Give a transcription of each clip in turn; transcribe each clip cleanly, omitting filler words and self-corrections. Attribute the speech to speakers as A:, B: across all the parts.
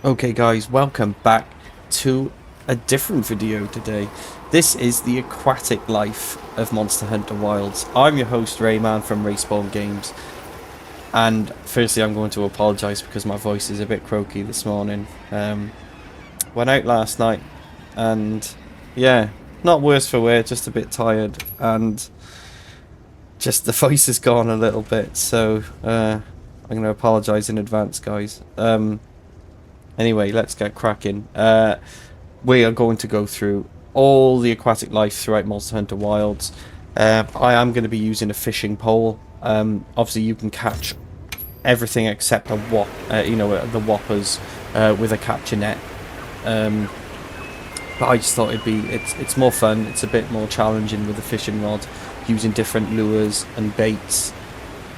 A: Okay guys, welcome back to a different video today. This is the aquatic life of Monster Hunter Wilds. I'm your host Rayman from Respawn Games, and firstly I'm going to apologise because my voice is a bit croaky this morning. Went out last night and yeah, not worse for wear, just a bit tired and just the voice has gone a little bit, so I'm going to apologise in advance guys. Anyway, let's get cracking. We are going to go through all the aquatic life throughout Monster Hunter Wilds. I am going to be using a fishing pole. Obviously, you can catch everything except the whoppers with a capture net. But I just thought it's more fun. It's a bit more challenging with the fishing rod, using different lures and baits,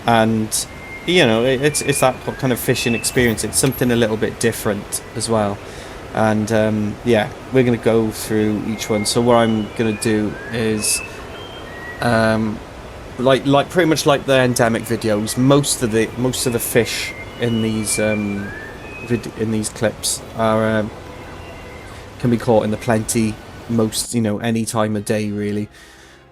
A: and you know, it's that kind of fishing experience. It's something a little bit different as well. And yeah, we're going to go through each one. So what I'm going to do is like pretty much like the endemic videos, most of the fish in these clips are can be caught in the plenty most, any time of day really.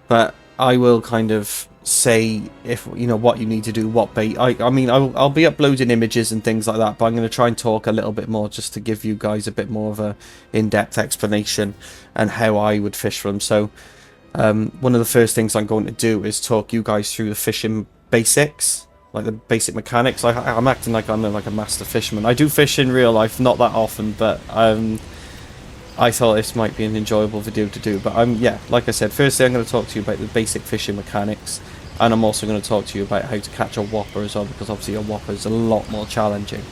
A: But I will kind of say if what you need to do, what bait. I mean I'll be uploading images and things like that, but I'm going to try and talk a little bit more just to give you guys a bit more of a in-depth explanation and how I would fish for them. So one of the first things I'm going to do is talk you guys through the fishing basics, like the basic mechanics. I'm acting like I'm like a master fisherman. I do fish in real life, not that often, but I thought this might be an enjoyable video to do. But yeah, like I said, firstly I'm going to talk to you about the basic fishing mechanics, and I'm also going to talk to you about how to catch a whopper as well, because obviously a whopper is a lot more challenging.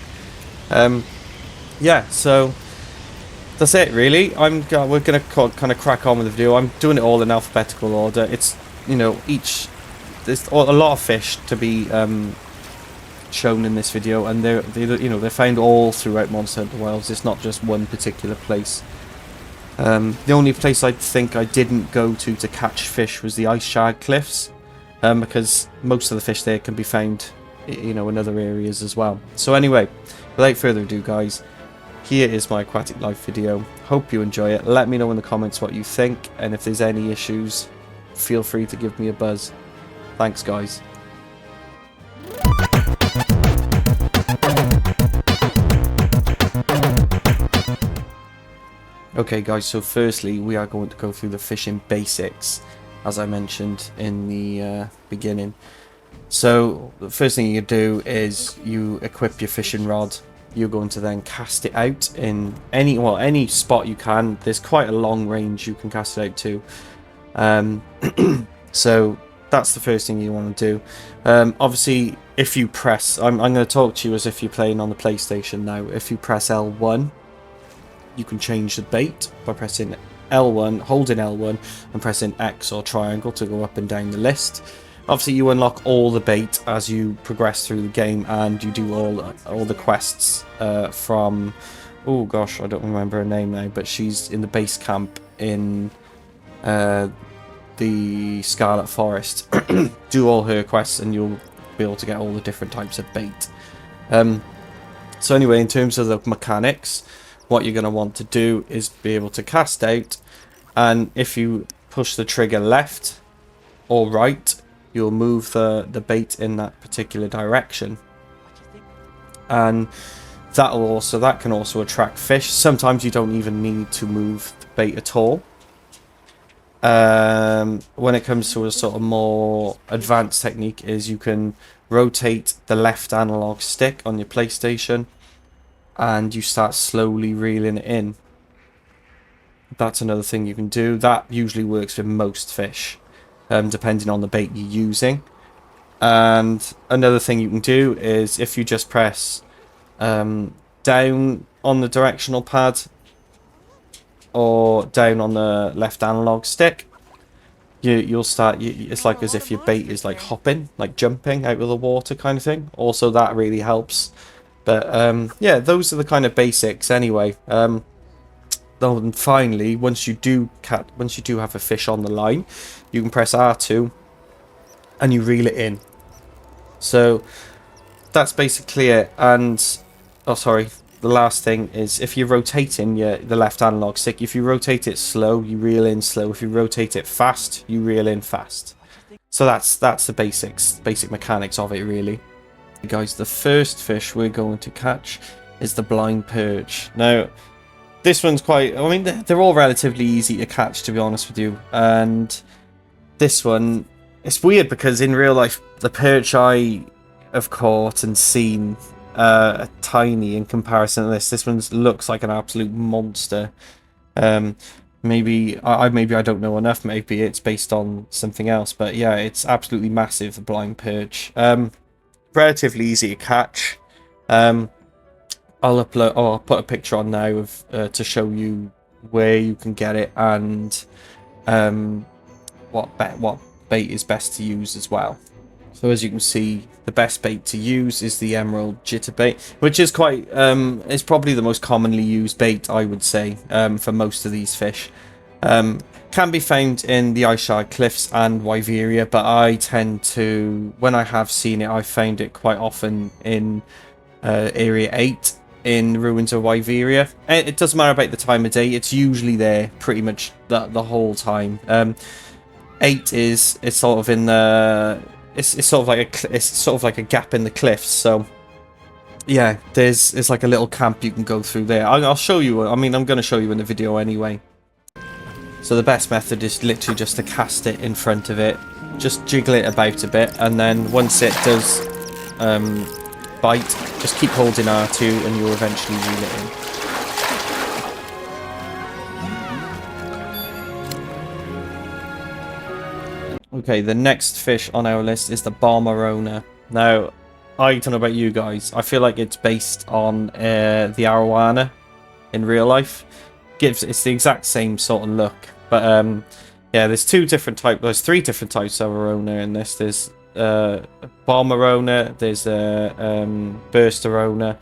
A: Yeah, so that's it really. We're going to kind of crack on with the video. I'm doing it all in alphabetical order. It's, there's a lot of fish to be shown in this video, and they're found all throughout Monster Hunter Wilds. It's not just one particular place. The only place I think I didn't go to catch fish was the Ice Shard Cliffs, because most of the fish there can be found, in other areas as well. So anyway, without further ado guys, here is my aquatic life video. Hope you enjoy it. Let me know in the comments what you think, and if there's any issues, feel free to give me a buzz. Thanks guys. Okay guys, so firstly we are going to go through the fishing basics, as I mentioned in the beginning. So the first thing you do is you equip your fishing rod. You're going to then cast it out in any spot you can. There's quite a long range you can cast it out to. So that's the first thing you want to do. Obviously if you press, I'm going to talk to you as if you're playing on the PlayStation now. If you press L1, you can change the bait by pressing L1, holding L1 and pressing X or triangle to go up and down the list. Obviously you unlock all the bait as you progress through the game, and you do all the quests from, oh gosh, I don't remember her name now, but she's in the base camp in the Scarlet Forest. Do all her quests and you'll be able to get all the different types of bait. So anyway, in terms of the mechanics, what you're going to want to do is be able to cast out, and if you push the trigger left or right, you'll move the bait in that particular direction, and that can also attract fish. Sometimes you don't even need to move the bait at all. When it comes to a sort of more advanced technique, is you can rotate the left analog stick on your PlayStation and you start slowly reeling it in. That's another thing you can do. That usually works with most fish, depending on the bait you're using. And another thing you can do is if you just press down on the directional pad or down on the left analog stick, you'll start. It's like as if your bait is like hopping, like jumping out of the water kind of thing. Also, that really helps. But yeah, those are the kind of basics anyway. And finally, once you do have a fish on the line, you can press R2 and you reel it in. So that's basically it. And oh sorry, the last thing is if you're rotating the left analog stick, if you rotate it slow, you reel in slow. If you rotate it fast, you reel in fast. So that's the basic mechanics of it, really. Guys, the first fish we're going to catch is the blind perch. Now, this one's quite, I mean, they're all relatively easy to catch, to be honest with you. And this one, it's weird because in real life, the perch I have caught and seen are tiny in comparison to this. This one looks like an absolute monster. Maybe I don't know enough. Maybe it's based on something else. But yeah, it's absolutely massive, the blind perch. Relatively easy to catch. I'll put a picture on now of to show you where you can get it and what bait is best to use as well. So as you can see, the best bait to use is the emerald jitterbait, which is quite is probably the most commonly used bait, I would say, for most of these fish. Can be found in the Aishard Cliffs and Wyveria, but I tend to, when I have seen it, I've found it quite often in Area 8 in Ruins of Wyveria. It doesn't matter about the time of day, it's usually there pretty much the whole time. 8 it's sort of in the it's sort of like a gap in the cliffs, so yeah, there's like a little camp you can go through there. I'll show you, I mean, I'm going to show you in the video anyway. So the best method is literally just to cast it in front of it, just jiggle it about a bit, and then once it does bite, just keep holding R2 and you'll eventually reel it in. Okay, the next fish on our list is the Barmarona. Now, I don't know about you guys, I feel like it's based on the arowana in real life. It's the exact same sort of look, but yeah, there's three different types of arona in this. There's Barmarona, there's Bursterona,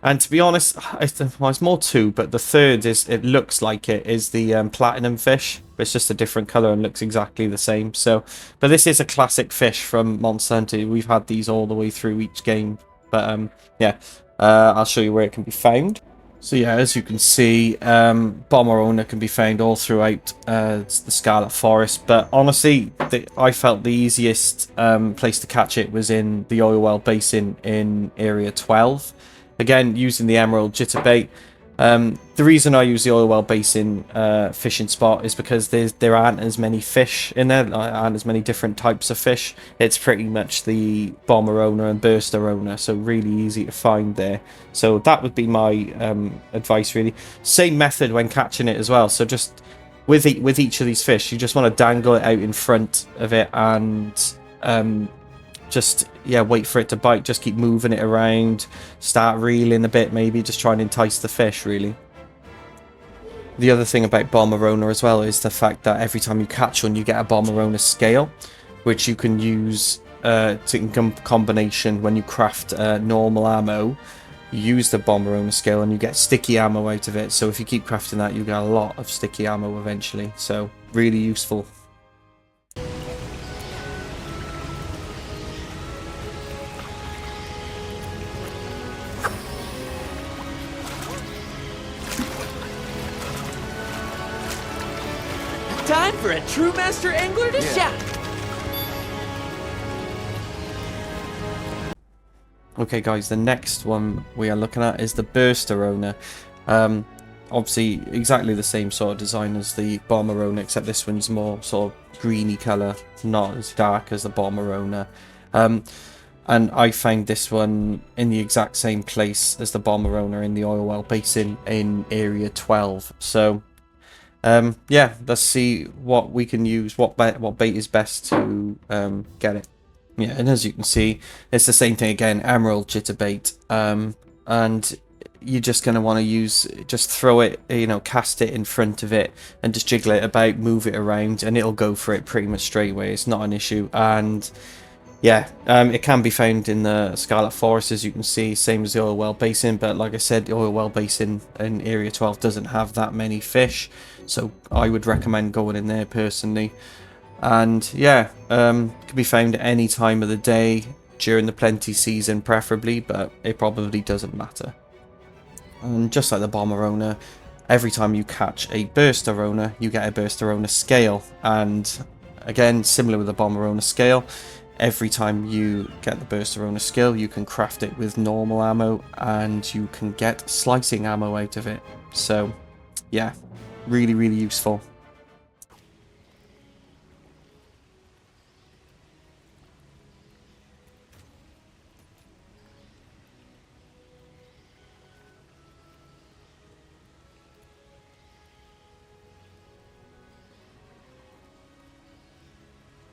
A: and to be honest, it's more two, but the third is, it looks like it is the platinum fish, but it's just a different color and looks exactly the same. So, but this is a classic fish from Monster Hunter. We've had these all the way through each game, but yeah, I'll show you where it can be found. So yeah, as you can see, Barmarona can be found all throughout the Scarlet Forest, but honestly, I felt the easiest place to catch it was in the Oil Well Basin in Area 12. Again, using the Emerald Jitterbait. The reason I use the Oil Well Basin fishing spot is because there aren't as many fish in there, aren't as many different types of fish. It's pretty much the Barmarona and Bursterona, so really easy to find there. So that would be my advice, really. Same method when catching it as well. So just with each of these fish, you just want to dangle it out in front of it and just, yeah, wait for it to bite. Just keep moving it around, start reeling a bit, maybe just try and entice the fish, really. The other thing about Barmarona as well is the fact that every time you catch one, you get a Barmarona scale, which you can use in combination when you craft normal ammo. You use the Barmarona scale and you get sticky ammo out of it. So if you keep crafting that, you get a lot of sticky ammo eventually. So really useful.
B: Time for a true master angler to shout.
A: Okay guys, the next one we are looking at is the Bursterona. Obviously exactly the same sort of design as the Barmarona, except this one's more sort of greeny colour, not as dark as the Barmarona. And I found this one in the exact same place as the Barmarona in the Oil Well Basin in Area 12. So yeah, let's see what we can use, what bait is best to get it. Yeah, and as you can see, it's the same thing again, emerald jitterbait, and you're just going to want to just throw it, you know, cast it in front of it and just jiggle it about, move it around, and it'll go for it pretty much straight away. It's not an issue. And yeah, it can be found in the Scarlet Forest, as you can see, same as the Oil Well Basin, but like I said, the Oil Well Basin in Area 12 doesn't have that many fish, so I would recommend going in there personally. And yeah, can be found at any time of the day, during the plenty season preferably, but it probably doesn't matter. And just like the bomber owner, every time you catch a burster owner, you get a burster owner scale. And again, similar with the bomber owner scale, every time you get the burster owner skill, you can craft it with normal ammo and you can get slicing ammo out of it. So yeah, really, really useful.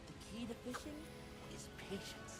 B: The key to fishing is patience.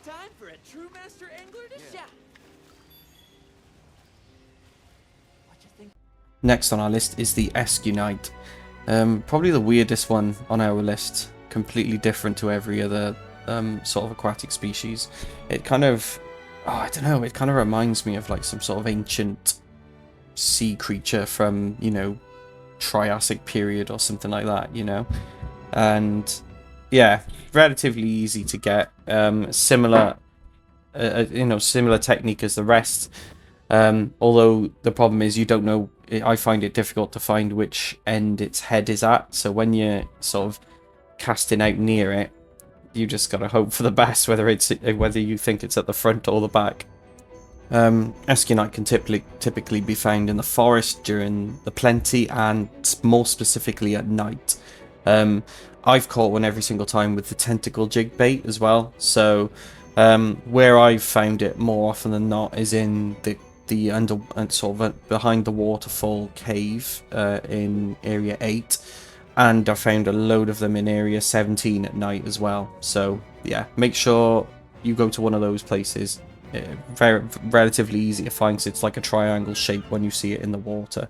B: Time for a true master angler to shout. What you think?
A: Next on our list is the Escunite. Probably the weirdest one on our list. Completely different to every other sort of aquatic species. It kind of, oh, I don't know, it kind of reminds me of like some sort of ancient sea creature from, you know, Triassic period or something like that, you know. And yeah, relatively easy to get. Similar, you know, similar technique as the rest. Although the problem is you don't know. I find it difficult to find which end its head is at. So when you're sort of casting out near it, you just gotta hope for the best, whether you think it's at the front or the back. Escunite can typically be found in the forest during the plenty and more specifically at night. I've caught one every single time with the tentacle jig bait as well. So where I've found it more often than not is in the under and sort of behind the waterfall cave in area 8, and I found a load of them in area 17 at night as well. So yeah, make sure you go to one of those places. Very relatively easy to find, so it's like a triangle shape when you see it in the water.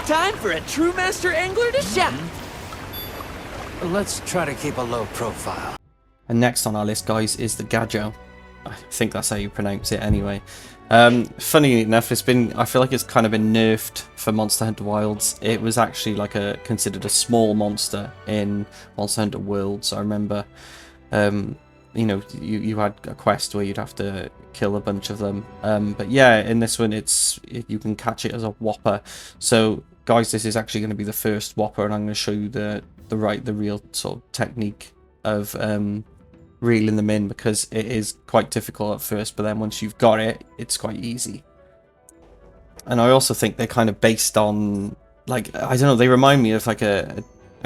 B: Time for a true master angler to shout.
C: Let's try to keep a low profile.
A: And next on our list, guys, is the Gajo. I think that's how you pronounce it anyway. Funny enough, I feel like it's kind of been nerfed for Monster Hunter Wilds. It was actually like considered a small monster in Monster Hunter Worlds. I remember, you know, you had a quest where you'd have to kill a bunch of them. But yeah, in this one, you can catch it as a whopper. So guys, this is actually going to be the first whopper, and I'm going to show you the real sort of technique of reeling them in, because it is quite difficult at first, but then once you've got it, it's quite easy. And I also think they're kind of based on, like, I don't know, they remind me of like a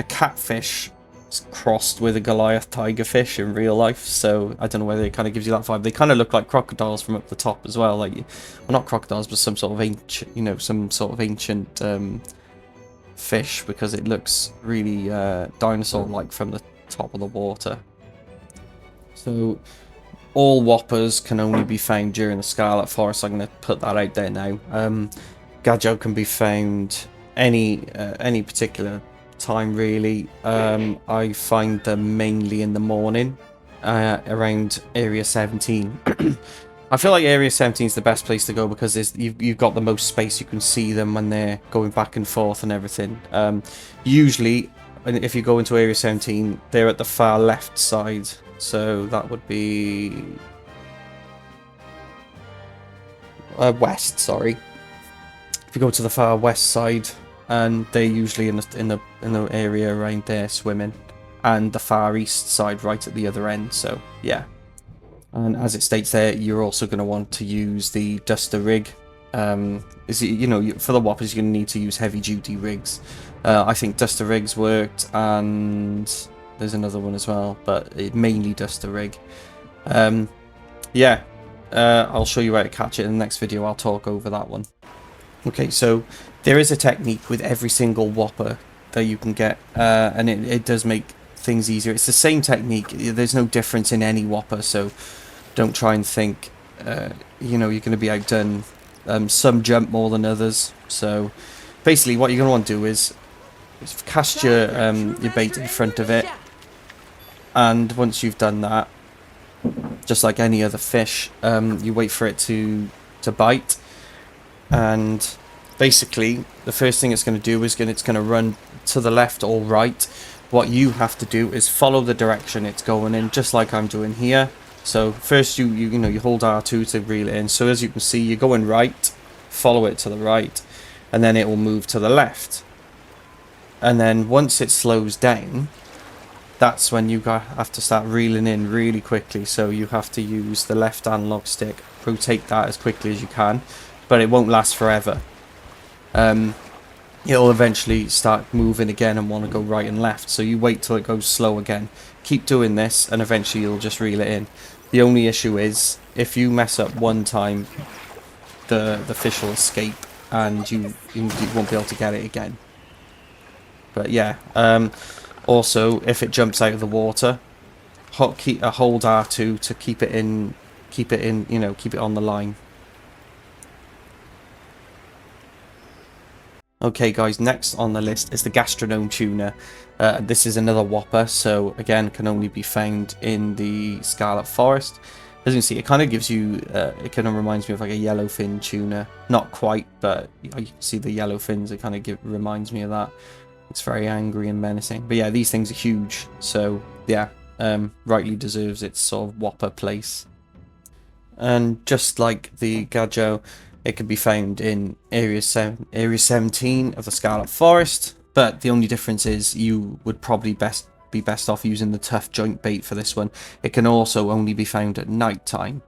A: catfish crossed with a Goliath tigerfish in real life. So I don't know whether it kind of gives you that vibe. They kind of look like crocodiles from up the top as well, like, well, not crocodiles, but some sort of ancient, you know, some sort of ancient fish, because it looks really dinosaur-like from the top of the water. So all whoppers can only be found during the Scarlet Forest. I'm going to put that out there now. Gajo can be found any particular time, really. I find them mainly in the morning, around area 17. I feel like area 17 is the best place to go, because you've got the most space. You can see them when they're going back and forth and everything. Usually, if you go into area 17, they're at the far left side. So that would be west. Sorry. If you go to the far west side, and they're usually in the area around there swimming, and the far east side right at the other end. So yeah. And as it states there, you're also going to want to use the duster rig. is for the whoppers you're going to need to use heavy duty rigs. I think duster rigs worked, and there's another one as well, but it mainly duster rig. Yeah, I'll show you how to catch it in the next video. I'll talk over that one. Okay, so there is a technique with every single whopper that you can get, and it does make things easier. It's the same technique. There's no difference in any whopper, so don't try and think you're going to be outdone. Some jump more than others, so basically what you're going to want to do is cast your bait in front of it, and once you've done that, just like any other fish, you wait for it to bite, and basically the first thing it's going to do is it's going to run to the left or right. What you have to do is follow the direction it's going in, just like I'm doing here. So first you hold R2 to reel it in. So as you can see, you're going right, follow it to the right, and then it will move to the left. And then once it slows down, that's when you have to start reeling in really quickly. So you have to use the left analog stick, rotate that as quickly as you can, but it won't last forever. It'll eventually start moving again and want to go right and left. So you wait till it goes slow again. Keep doing this, and eventually you'll just reel it in. The only issue is if you mess up one time, the fish will escape, and you won't be able to get it again. But yeah, also if it jumps out of the water, hold R2 to keep it on the line. Okay guys, next on the list is the gastronome tuna. This is another whopper, so again can only be found in the Scarlet Forest. As you can see, it kind of gives you, it kind of reminds me of like a yellowfin tuna. Not quite, but you can see the yellow fins, it kind of reminds me of that. It's very angry and menacing. But yeah, these things are huge, so yeah, rightly deserves its sort of whopper place. And just like the Gajo, it can be found in Area 17 of the Scarlet Forest, but the only difference is you would probably be best off using the tough joint bait for this one. It can also only be found at night time.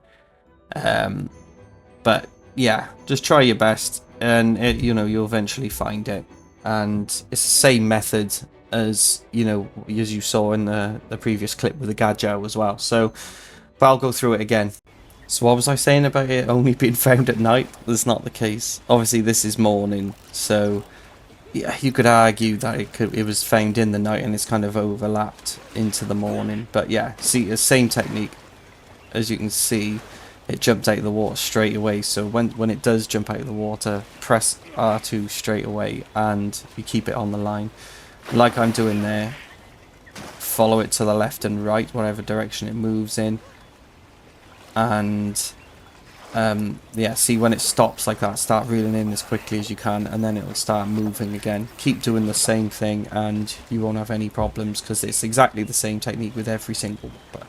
A: But yeah, just try your best, and you'll eventually find it. And it's the same method as as you saw in the previous clip with the Gajo as well. So, but I'll go through it again. So what was I saying about it only being found at night? That's not the case. Obviously this is morning, so yeah, you could argue that it was found in the night and it's kind of overlapped into the morning. But yeah, see, the same technique. As you can see, it jumped out of the water straight away. So when it does jump out of the water, press R2 straight away and you keep it on the line. Like I'm doing there, follow it to the left and right, whatever direction it moves in. And yeah, see, when it stops like that, start reeling in as quickly as you can, and then it'll start moving again. Keep doing the same thing and you won't have any problems, because it's exactly the same technique with every single whopper.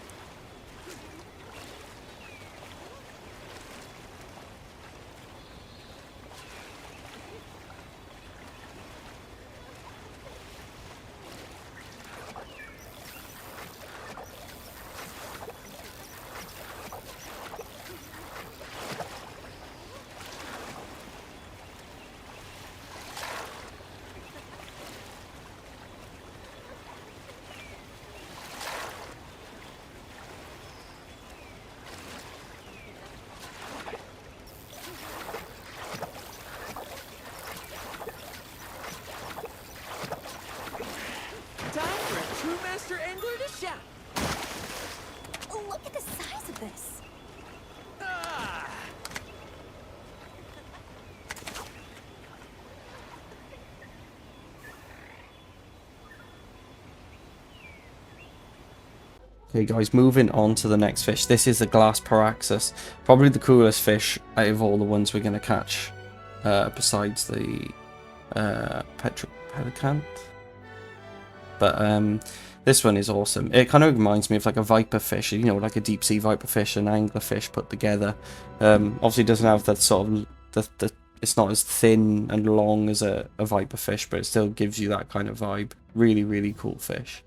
B: Time for a true master angler to shout.
D: Oh, look at the size of this.
B: Ah!
A: Okay guys, moving on to the next fish. This is the glass paraxis. Probably the coolest fish out of all the ones we're going to catch, besides the petrocant. But this one is awesome. It kind of reminds me of like a viper fish, like a deep sea viper fish and anglerfish put together. Obviously it doesn't have that sort of, it's not as thin and long as a viper fish, but it still gives you that kind of vibe. Really, really cool fish.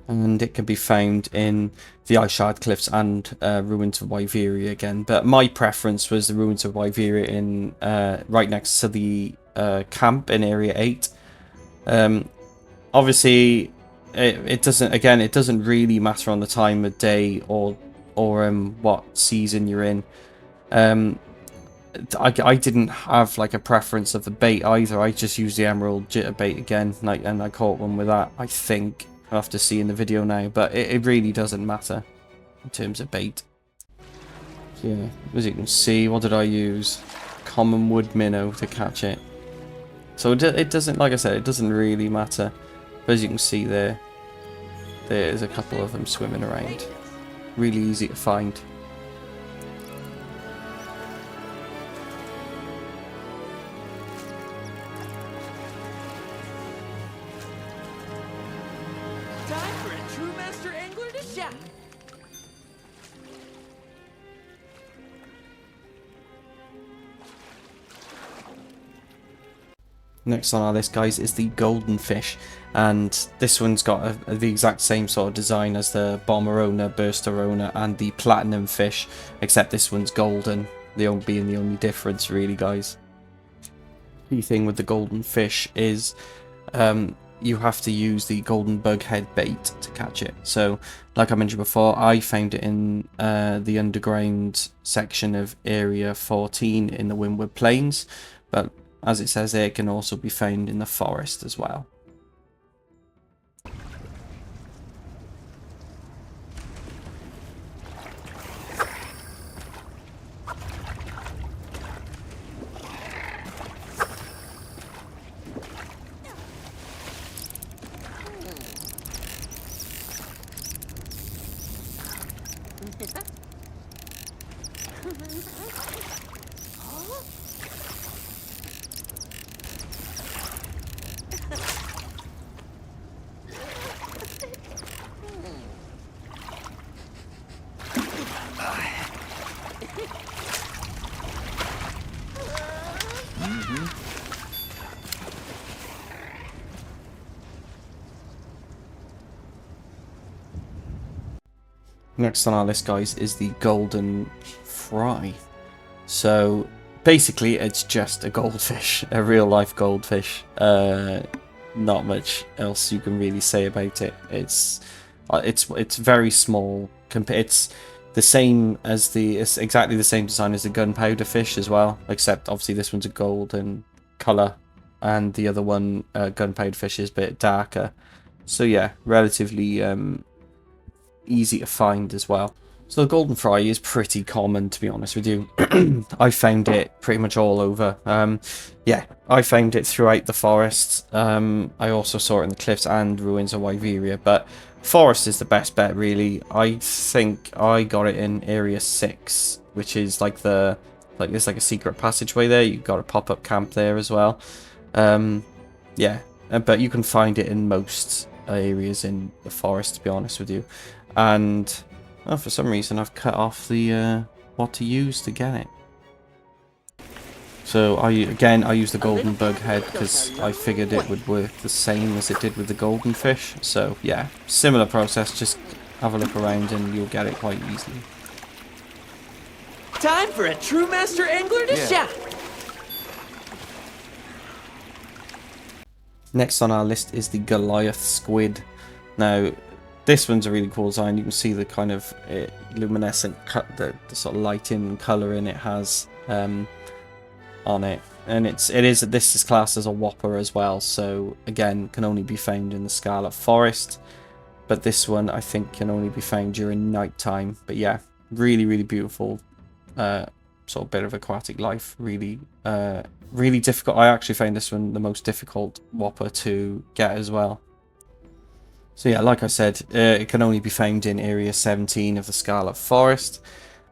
A: And it can be found in the Ice Shard Cliffs and Ruins of Wyveria again. But my preference was the Ruins of Wyveria in right next to the camp in Area 8. Obviously, it doesn't really matter on the time of day or what season you're in. I didn't have like a preference of the bait either. I just used the emerald jitterbait again, and I caught one with that. I think I'll have to see in the video now, but it really doesn't matter in terms of bait. Yeah, as you can see, what did I use? Common wood minnow to catch it. So it doesn't, like I said, it doesn't really matter. But as you can see there's a couple of them swimming around. Really easy to find.
B: Time for a true master angler to shine.
A: Next on our list, guys, is the golden fish, and this one's got the exact same sort of design as the Bomberona, Bursterona, and the platinum fish, except this one's golden. The only difference, really, guys. Key thing with the golden fish is you have to use the golden bughead bait to catch it. So, like I mentioned before, I found it in the underground section of Area 14 in the Windward Plains, but as it says there, it can also be found in the forest as well. Next on our list, guys, is the golden fry. So basically it's just a goldfish, a real life goldfish. Not much else you can really say about it. It's very small. It's the same as it's exactly the same design as the gunpowder fish as well, except obviously this one's a golden color and the other one, gunpowder fish, is a bit darker. So yeah, relatively easy to find as well. So the golden fry is pretty common, to be honest with you. I found it pretty much all over. Yeah, I found it throughout the forests. I also saw it in the cliffs and ruins of Wyveria, but forest is the best bet, really. I think I got it in Area 6, which is like there's like a secret passageway there. You've got a pop-up camp there as well. Yeah, but you can find it in most areas in the forest, to be honest with you. And for some reason I've cut off the what to use to get it. So I use the golden bug head because I figured it would work the same as it did with the golden fish. So yeah, similar process, just have a look around and you'll get it quite easily.
B: Time for a true master angler to shine.
A: Next on our list is the Goliath squid. Now, this one's a really cool design. You can see the kind of luminescent the sort of lighting and colouring it has on it, and this is classed as a whopper as well. So again, can only be found in the Scarlet Forest, but this one I think can only be found during night time. But yeah, really beautiful sort of bit of aquatic life. Really difficult. I actually found this one the most difficult whopper to get as well. So yeah, like I said, it can only be found in Area 17 of the Scarlet Forest,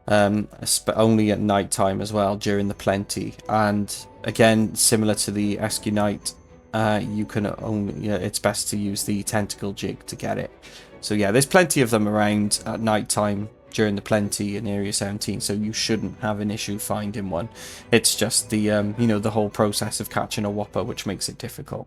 A: only at night time as well, during the plenty. And again, similar to the Escunite, you can only, it's best to use the tentacle jig to get it. So yeah, there's plenty of them around at night time during the plenty in Area 17, so you shouldn't have an issue finding one. It's just the the whole process of catching a whopper which makes it difficult.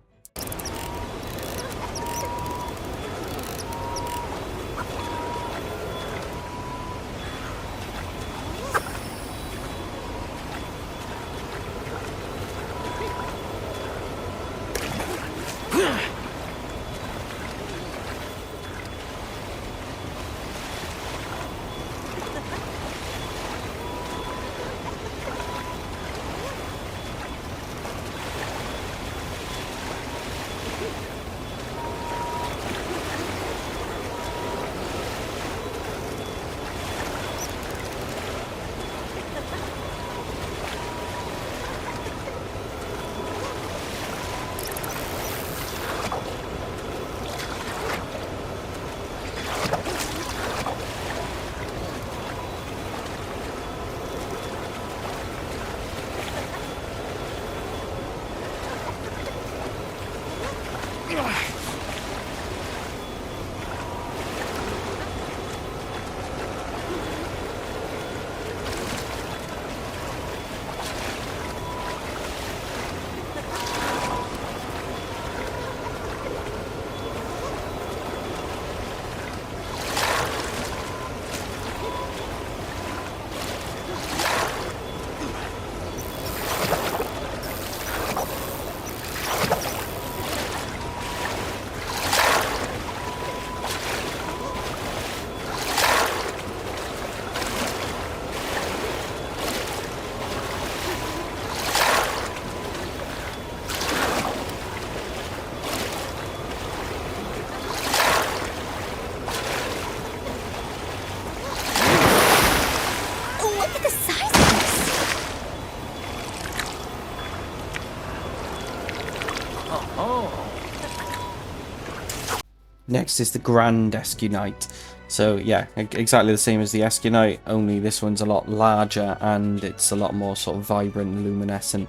A: Next is the Grand Escunite. So yeah, exactly the same as the Escunite, only this one's a lot larger and it's a lot more sort of vibrant and luminescent.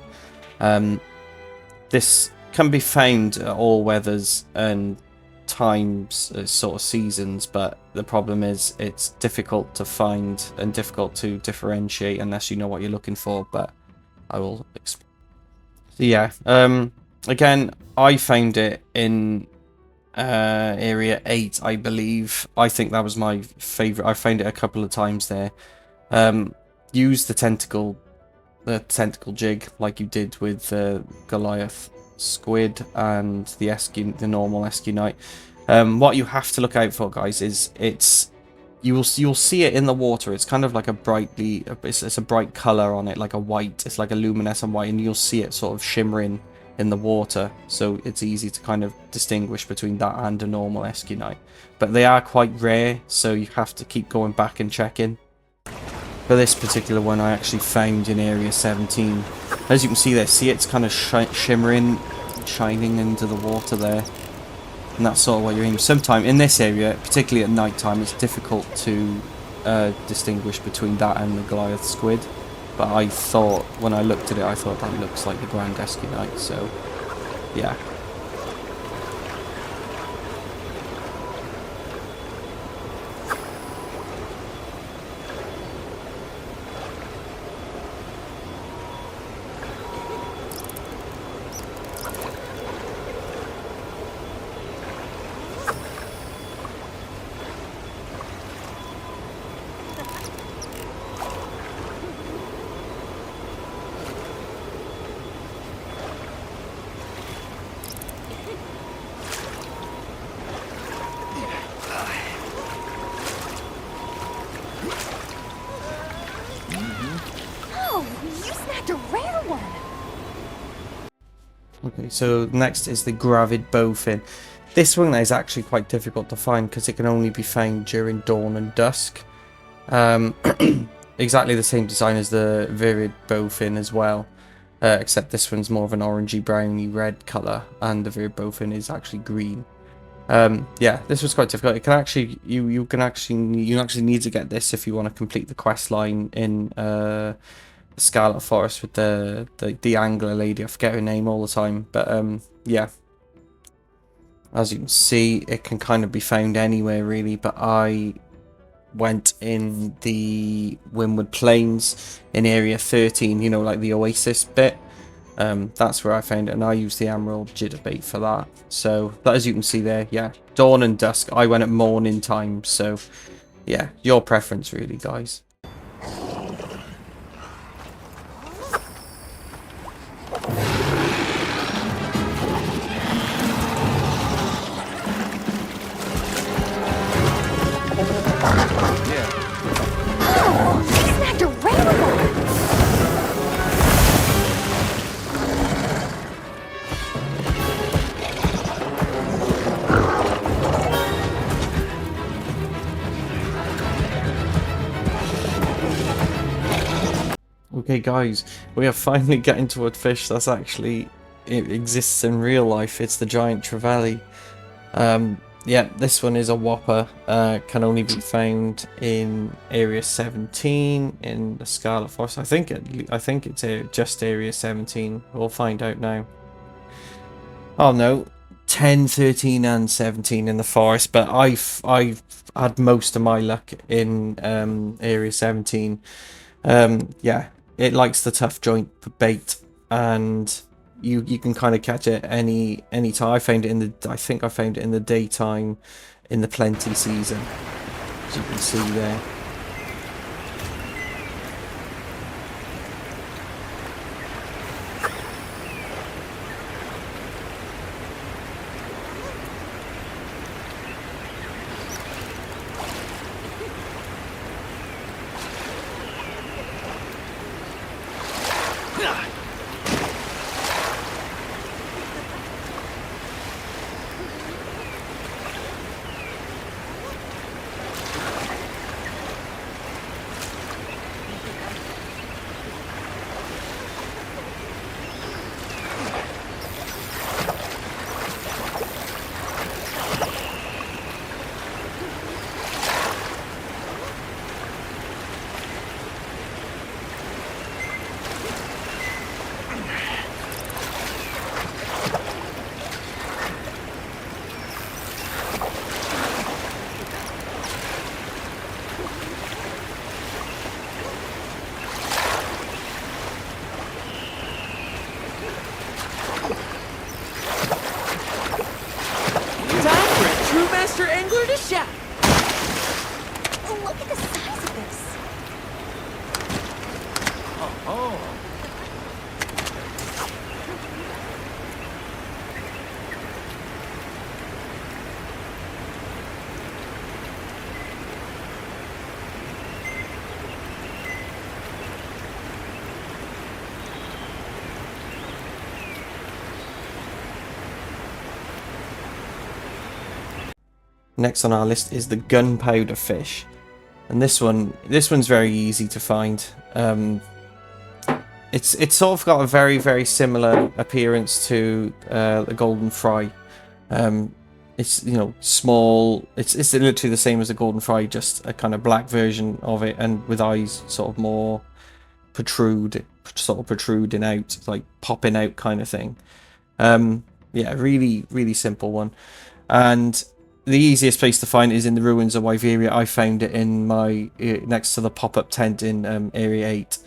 A: This can be found at all weathers and times, sort of seasons, but the problem is it's difficult to find and difficult to differentiate unless you know what you're looking for, but I will explain. So yeah, again, I found it in area 8, I believe. I think that was my favorite. I found it a couple of times there. Use the tentacle jig like you did with Goliath squid and the normal Escunite. What you have to look out for, guys, is you'll see it in the water. It's kind of like it's a bright color on it, like a white. It's like a luminescent white, and you'll see it sort of shimmering in the water, so it's easy to kind of distinguish between that and a normal Escunite. But they are quite rare, so you have to keep going back and checking. But this particular one I actually found in area 17. As you can see there, it's kind of shimmering, shining into the water there. And that's sort of what you're aiming. Sometimes in this area, particularly at night time, it's difficult to distinguish between that and the Goliath squid. But I thought, when I looked at it, I thought that looks like the Grand Escunite, so yeah.
D: Oh, you snagged a rare one.
A: Okay, so next is the gravid bowfin. This one is actually quite difficult to find because it can only be found during dawn and dusk. Exactly the same design as the virid bowfin as well, except this one's more of an orangey browny red color, and the virid bowfin is actually green. Yeah, this was quite difficult. It can actually you actually need to get this if you want to complete the quest line in Scarlet Forest with the angler lady. I forget her name all the time, but yeah. As you can see, it can kind of be found anywhere really, but I went in the Windward Plains in area 13, you know, like the oasis bit. That's where I found it, and I used the emerald jitterbait for that. So that, as you can see there, yeah, dawn and dusk. I went at morning time, so yeah, your preference really, guys.
D: Oh, you snagged a rare one.
A: Okay guys, we are finally getting to a fish that's actually, it exists in real life. It's the giant trevally. Yeah, this one is a whopper. Can only be found in area 17 in the Scarlet Forest. I think it's just area 17. We'll find out now. Oh no, 10, 13 and 17 in the forest, but I've had most of my luck in area 17. Yeah, it likes the tough joint bait, and you can kind of catch it any time. I think I found it in the daytime in the plenty season, as you can see there. Next on our list is the gunpowder fish, and this one's very easy to find. It's sort of got a very similar appearance to the golden fry. It's small. It's literally the same as the golden fry, just a kind of black version of it, and with eyes sort of more protruding out, like popping out kind of thing. Yeah, really simple one. And the easiest place to find it is in the ruins of Wyveria. I found it in my next to the pop-up tent in Area 8.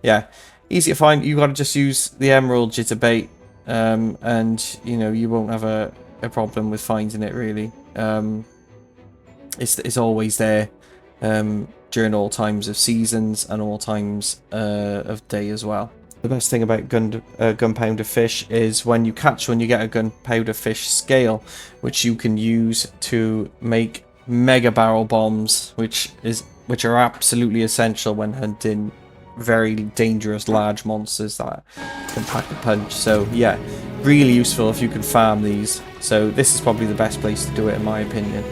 A: Yeah, easy to find. You got to just use the emerald jitterbait, and you won't have a problem with finding it really. It's always there during all times of seasons and all times of day as well. The best thing about gunpowder fish is when you catch one, you get a gunpowder fish scale, which you can use to make mega barrel bombs, which are absolutely essential when hunting very dangerous large monsters that can pack a punch. So yeah, really useful if you can farm these. So this is probably the best place to do it in my opinion.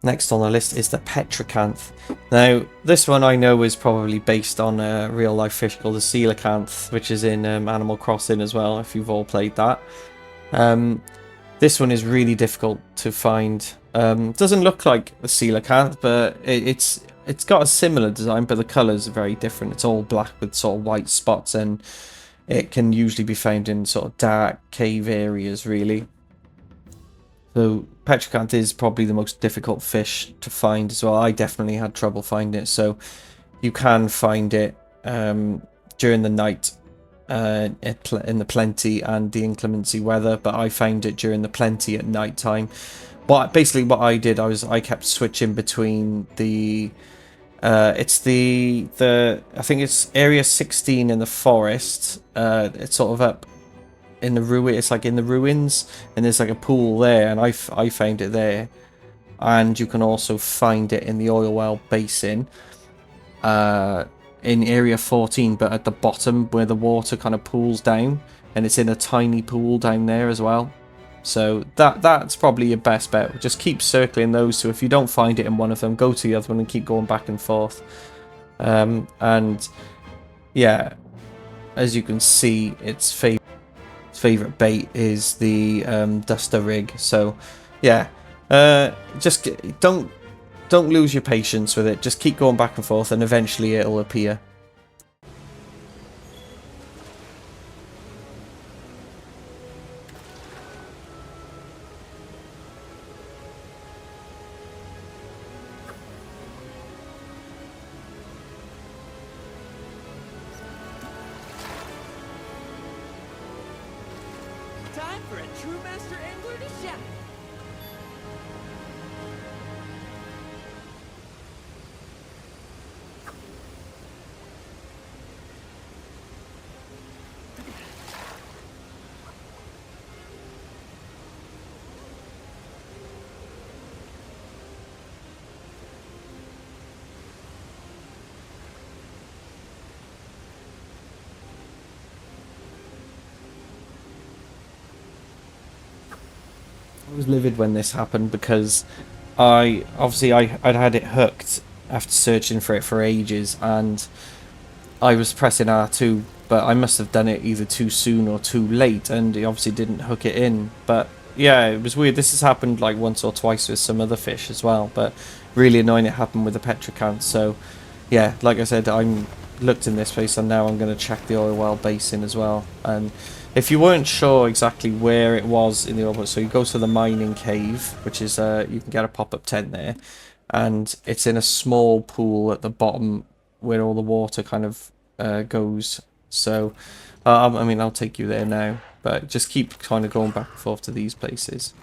A: Next on the list is the petrocanth. Now, this one I know is probably based on a real-life fish called the coelacanth, which is in Animal Crossing as well, if you've all played that. This one is really difficult to find. Doesn't look like a coelacanth, but it's got a similar design, but the colours are very different. It's all black with sort of white spots, and it can usually be found in sort of dark cave areas, really. So petrocanth is probably the most difficult fish to find as well. I definitely had trouble finding it. So you can find it during the night in the plenty and the inclemency weather, but I found it during the plenty at night time. But basically what I did, I kept switching between the it's the I think it's area 16 in the forest. It's sort of up in the ruin. It's like in the ruins, and there's like a pool there, and I found it there. And you can also find it in the oil well basin in area 14, but at the bottom where the water kind of pools down, and it's in a tiny pool down there as well. So that's probably your best bet. Just keep circling those two. If you don't find it in one of them, go to the other one and keep going back and forth. And yeah, as you can see, its favorite bait is the duster rig. So yeah, just don't lose your patience with it. Just keep going back and forth, and eventually it'll appear.
B: Time for a true master angler to shine.
A: I was livid when this happened because I'd had it hooked after searching for it for ages, and I was pressing R2, but I must have done it either too soon or too late, and it obviously didn't hook it in. But yeah, it was weird. This has happened like once or twice with some other fish as well, but really annoying it happened with the petrocanth. So yeah, like I said, I'm looked in this place, and now I'm going to check the oil well basin as well. And if you weren't sure exactly where it was in the oil well, so you go to the mining cave, which is you can get a pop-up tent there, and it's in a small pool at the bottom where all the water kind of goes. So I mean, I'll take you there now, but just keep kind of going back and forth to these places.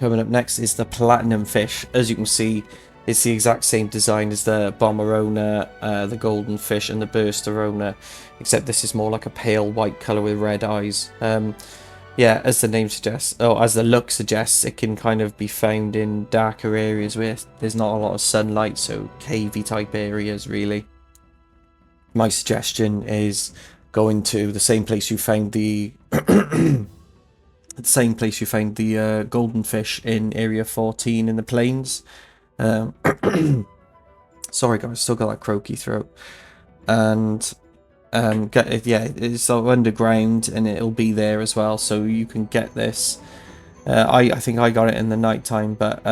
A: Coming up next is the platinum fish. As you can see, it's the exact same design as the Bomberona, the golden fish, and the Bursterona, except this is more like a pale white colour with red eyes. Yeah, as the name suggests, as the look suggests, it can kind of be found in darker areas where there's not a lot of sunlight, so cavey type areas really. My suggestion is going to the same place you found the golden fish in area 14 in the plains. Sorry guys, still got that croaky throat. And get it, yeah, it's sort of underground and it'll be there as well, so you can get this. I think I got it in the night time, but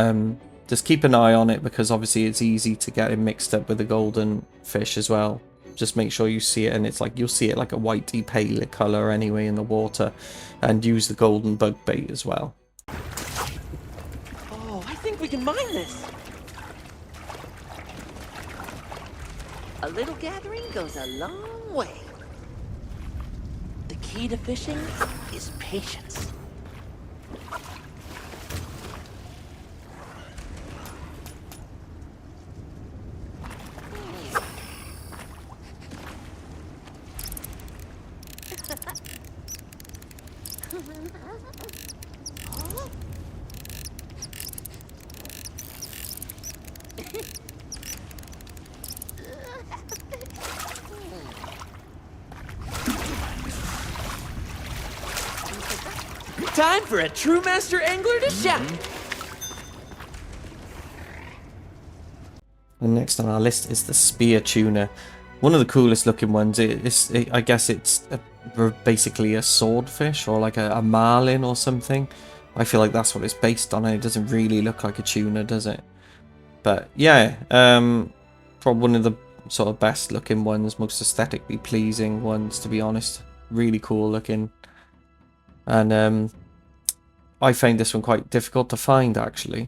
A: just keep an eye on it because obviously it's easy to get it mixed up with the golden fish as well. Just make sure you see it, and it's like you'll see it like a whitey paler color anyway in the water, and use the golden bug bait as well.
B: Oh, I think we can mine this. A little gathering goes a long way. The key to fishing is patience. Time for a true master angler to shine.
A: And next on our list is the spear tuna. One of the coolest looking ones. I guess it's basically a swordfish or like a marlin or something. I feel like that's what it's based on, and it doesn't really look like a tuna, does it? But yeah, probably one of the sort of best looking ones, most aesthetically pleasing ones, to be honest. Really cool looking. And I found this one quite difficult to find actually.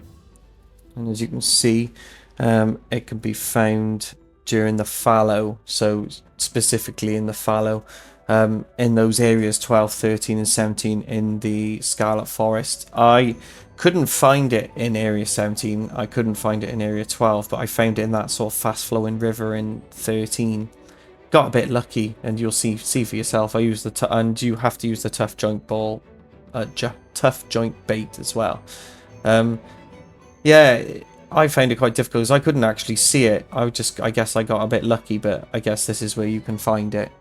A: And as you can see, it can be found during the fallow, so specifically in the fallow, in those areas 12, 13 and 17 in the Scarlet Forest. I couldn't find it in area 17, I couldn't find it in area 12, but I found it in that sort of fast flowing river in 13. Got a bit lucky, and you'll see for yourself. I used and you have to use the tough joint tough joint bait as well. Yeah, I found it quite difficult because I couldn't actually see it. I guess I got a bit lucky, but I guess this is where you can find it.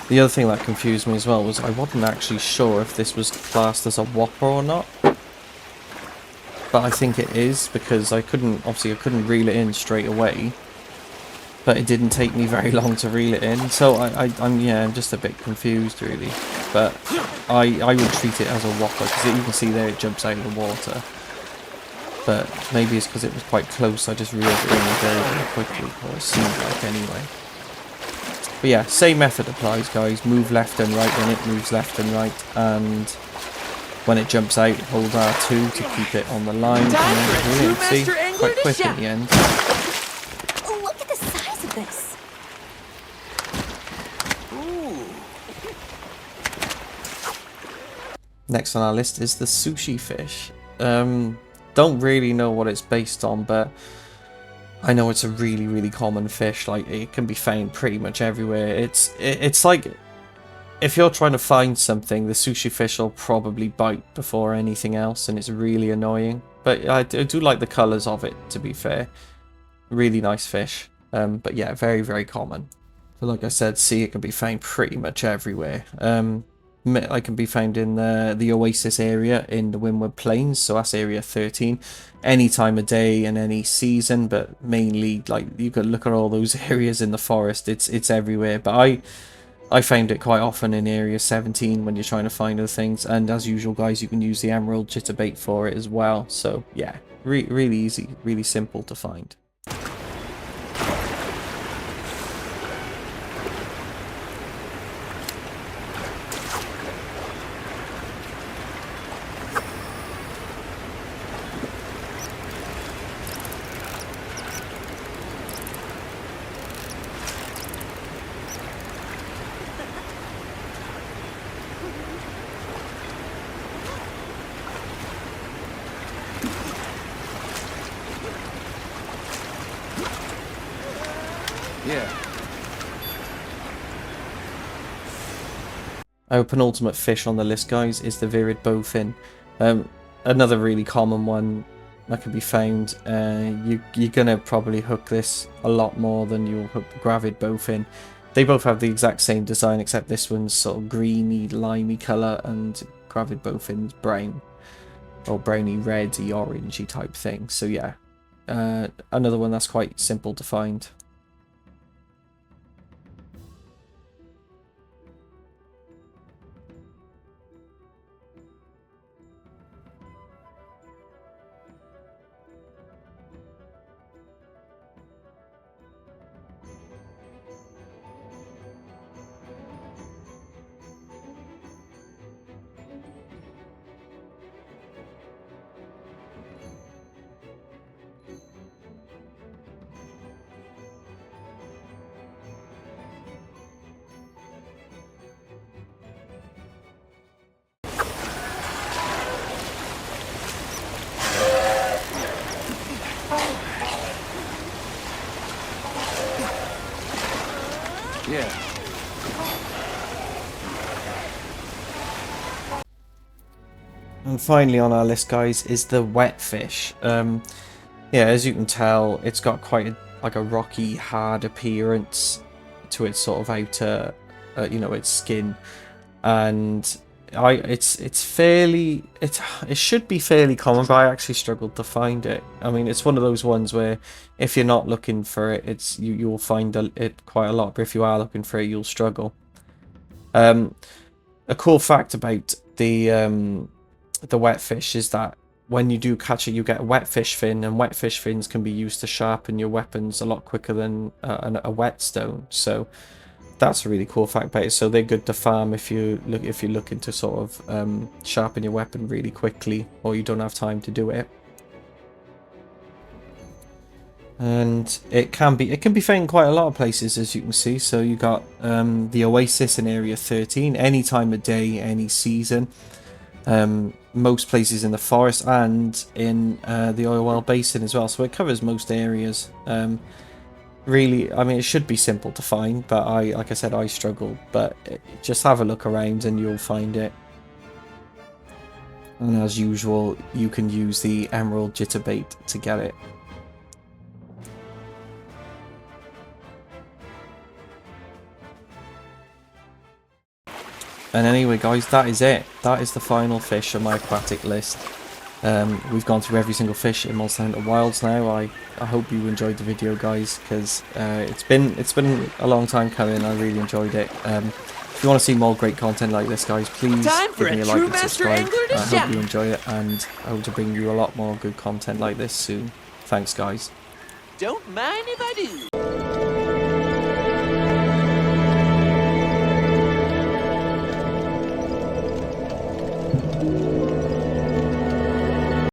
A: The other thing that confused me as well was I wasn't actually sure if this was classed as a whopper or not. But I think it is, because I couldn't reel it in straight away. But it didn't take me very long to reel it in, so I'm just a bit confused really. But I would treat it as a whopper because you can see there it jumps out of the water. But maybe it's because it was quite close, I just reeled it in very, very quickly, or it seemed like anyway. But yeah, same method applies guys, move left and right when it moves left and right, and when it jumps out, hold R2 to keep it on the line, and then reel it. See, quite quick in the end.
D: Look at the size of this.
A: Next on our list is the sushi fish. Don't really know what it's based on, but I know it's a really, really common fish. Like, it can be found pretty much everywhere. It's like, if you're trying to find something, the sushi fish will probably bite before anything else, and it's really annoying. But I do like the colours of it, to be fair. Really nice fish. But yeah, very, very common. So like I said, it can be found pretty much everywhere. I can be found in the Oasis area in the Windward Plains, so that's area 13. Any time of day and any season, but mainly, like, you could look at all those areas in the forest. It's everywhere. But I found it quite often in area 17 when you're trying to find other things. And as usual, guys, you can use the emerald jitterbait for it as well. So yeah, really easy, really simple to find. Our penultimate fish on the list, guys, is the virid bowfin. Another really common one that can be found. You're gonna probably hook this a lot more than you'll hook the gravid bowfin. They both have the exact same design, except this one's sort of greeny, limey colour, and gravid bowfin's brown, or browny, reddy, orangey type thing. So yeah, another one that's quite simple to find.
C: Yeah.
A: And finally on our list, guys, is the wet fish. Yeah, as you can tell, it's got quite a rocky, hard appearance to its sort of outer, its skin, and it should be fairly common, but I actually struggled to find it. I mean, it's one of those ones where if you're not looking for it, you'll find it quite a lot, but if you are looking for it, you'll struggle. A cool fact about the wet fish is that when you do catch it, you get a wet fish fin, and wet fish fins can be used to sharpen your weapons a lot quicker than a whetstone. So that's a really cool fact about it. So they're good to farm if you're looking to sort of sharpen your weapon really quickly, or you don't have time to do it. And it can be found in quite a lot of places, as you can see. So you got the Oasis in Area 13, any time of day, any season. Most places in the forest and in the oil well basin as well, so it covers most areas. Really, I mean, it should be simple to find, but like I said, I struggled. But just have a look around and you'll find it. And as usual, you can use the emerald jitterbait to get it. And anyway, guys, that is it. That is the final fish on my aquatic list. We've gone through every single fish in Monster Hunter Wilds now. I hope you enjoyed the video, guys, because it's been a long time coming. I really enjoyed it. If you want to see more great content like this, guys, please give me a like and subscribe. I hope you enjoy it, and I hope to bring you a lot more good content like this soon. Thanks, guys.
B: Don't mind if I do.